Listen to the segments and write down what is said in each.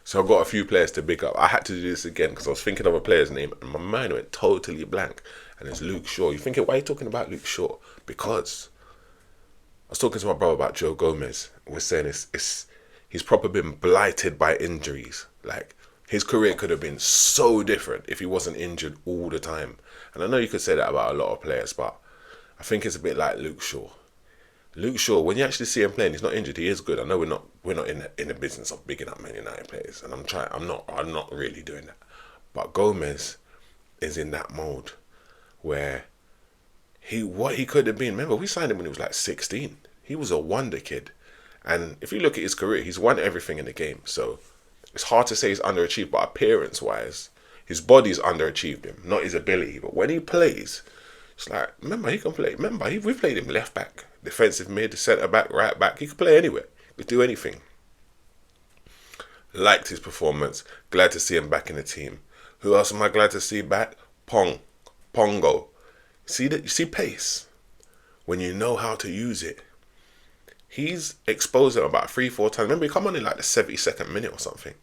So I've got a few players to big up. I had to do this again because I was thinking of a player's name and my mind went totally blank. And it's Luke Shaw. You're thinking, why are you talking about Luke Shaw? Because I was talking to my brother about Joe Gomez. We're saying he's probably been blighted by injuries. Like, his career could have been so different if he wasn't injured all the time. And I know you could say that about a lot of players, but I think it's a bit like Luke Shaw. Luke Shaw, when you actually see him playing, he's not injured. He is good. I know we're not in the business of bigging up Man United players, and I'm not really doing that. But Gomez is in that mode where what he could have been. Remember, we signed him when he was like 16. He was a wonder kid, and if you look at his career, he's won everything in the game. So it's hard to say he's underachieved, but appearance-wise, his body's underachieved him, not his ability. But when he plays, it's like, remember, he can play. Remember, we played him left back, defensive mid, centre back, right back. He could play anywhere. He could do anything. Liked his performance. Glad to see him back in the team. Who else am I glad to see back? Pongo. You see pace. When you know how to use it. He's exposed him about 3-4 times. Remember, he come on in like the 72nd minute or something.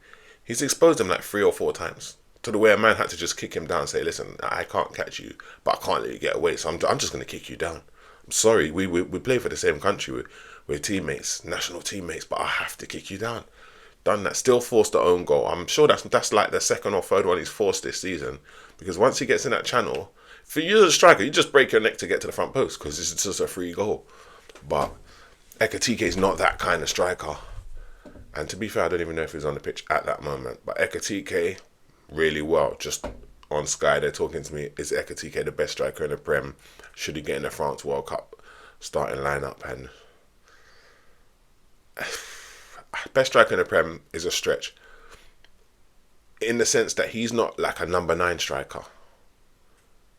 He's exposed him like 3 or 4 times. To the way a man had to just kick him down and say, listen, I can't catch you, but I can't let you get away, so I'm just going to kick you down. I'm sorry, we play for the same country. We're teammates, national teammates, but I have to kick you down. Done that. Still forced the own goal. I'm sure that's like the second or third one he's forced this season. Because once he gets in that channel, for you as a striker, you just break your neck to get to the front post because it's just a free goal. But Ekatike is not that kind of striker. And to be fair, I don't even know if he was on the pitch at that moment. But Ekatike, really well. Just on Sky, they're talking to me, is Ekatike the best striker in the Prem? Should he get in the France World Cup starting lineup? And best striker in the Prem is a stretch. In the sense that he's not like a number 9 striker.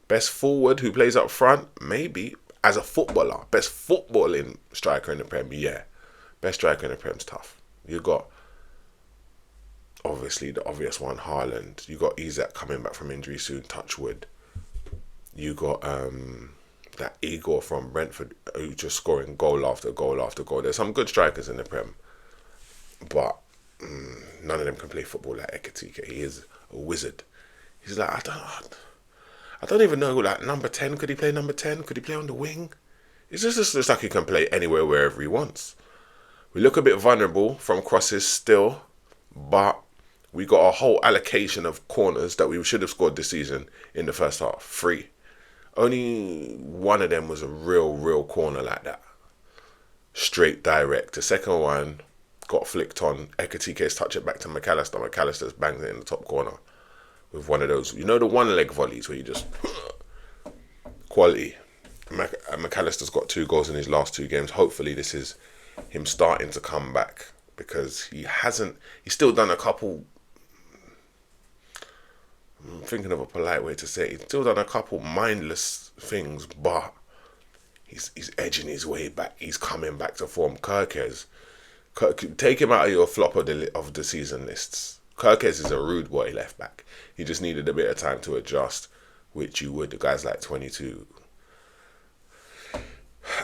Best forward who plays up front? Maybe. As a footballer. Best footballing striker in the Prem? Yeah. Best striker in the Prem's tough. You got, obviously, the obvious one, Haaland. You got Isak coming back from injury soon, touch wood. You got that Igor from Brentford who just scoring goal after goal after goal. There's some good strikers in the Prem. But none of them can play football like Ekatike. He is a wizard. He's like, I don't even know, like, number 10. Could he play number 10? Could he play on the wing? It's just like he can play anywhere, wherever he wants. We look a bit vulnerable from crosses still, but we got a whole allocation of corners that we should have scored this season in the first half. 3. Only one of them was a real corner like that. Straight direct. The second one got flicked on. Ekatike's touch it back to McAllister. McAllister's banged it in the top corner with one of those, you know, the one leg volleys where you just quality. McAllister's got 2 goals in his last 2 games. Hopefully this is him starting to come back, because he's still done a couple, I'm thinking of a polite way to say it, he's still done a couple mindless things, but he's edging his way back. He's coming back to form. Take him out of your flop of the season lists. Kirkes is a rude boy left back. He just needed a bit of time to adjust, which you would. The guy's like 22.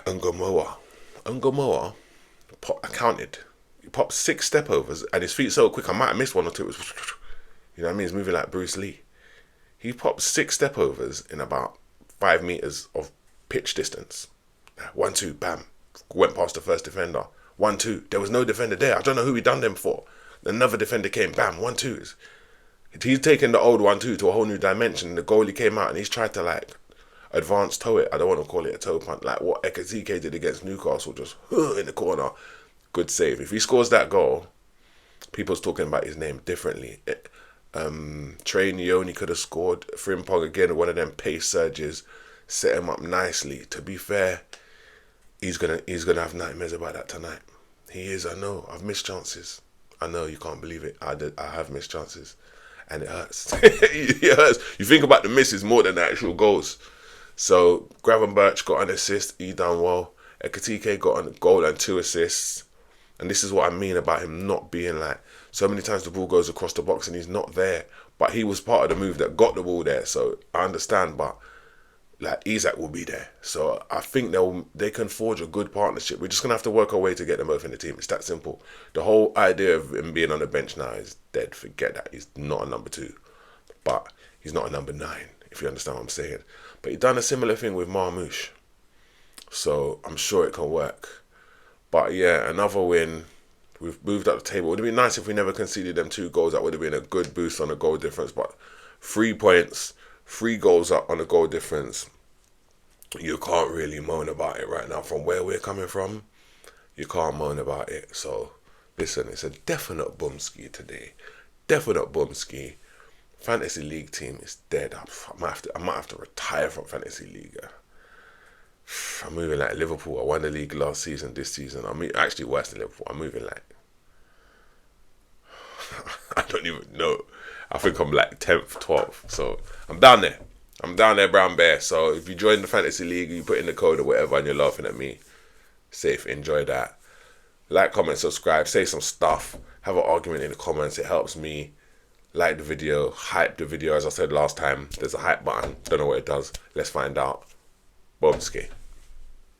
Ngomoa, I counted. He popped 6 step overs and his feet so quick I might have missed 1 or 2. It was, you know what I mean? He's moving like Bruce Lee. He popped 6 step overs in about 5 meters of pitch distance. 1-2, bam. Went past the first defender. 1-2. There was no defender there. I don't know who he done them for. Another defender came, bam, 1-2s. He's taken the old 1-2 to a whole new dimension. The goalie came out and he's tried to like advance toe it. I don't want to call it a toe punt. Like what Ekatike did against Newcastle, just in the corner. Good save. If he scores that goal, people's talking about his name differently. Trey Nyoni could have scored. Frimpong again, one of them pace surges, set him up nicely. To be fair, he's gonna have nightmares about that tonight. He is. I know. I've missed chances. I know you can't believe it. I have missed chances, and it hurts. It hurts. You think about the misses more than the actual goals. So Gravenberch got an assist. He done well. Ekatike got a goal and 2 assists. And this is what I mean about him not being like, so many times the ball goes across the box and he's not there. But he was part of the move that got the ball there. So I understand. But like Isaac will be there. So I think they can forge a good partnership. We're just gonna have to work our way to get them both in the team. It's that simple. The whole idea of him being on the bench now is dead. Forget that. He's not a number 2, but he's not a number 9. If you understand what I'm saying. But he done a similar thing with Marmoush, so I'm sure it can work. But yeah, another win. We've moved up the table. It would have been nice if we never conceded them 2 goals. That would have been a good boost on the goal difference. But 3 points, 3 goals up on the goal difference. You can't really moan about it right now. From where we're coming from, you can't moan about it. So, listen, it's a definite bumski today. Definite bumski. Fantasy League team is dead. I might have to retire from Fantasy League. I'm moving like Liverpool. I won the league last season. This season, I'm actually worse than Liverpool. I'm moving like I don't even know. I think I'm like 10th, 12th. So I'm down there. Brown Bear. So if you join the Fantasy League, you put in the code or whatever, and you're laughing at me, safe. Enjoy that. Like, comment, subscribe. Say some stuff. Have an argument in the comments. It helps me. Like the video. Hype the video. As I said last time, there's a hype button. Don't know what it does. Let's find out. Bomski.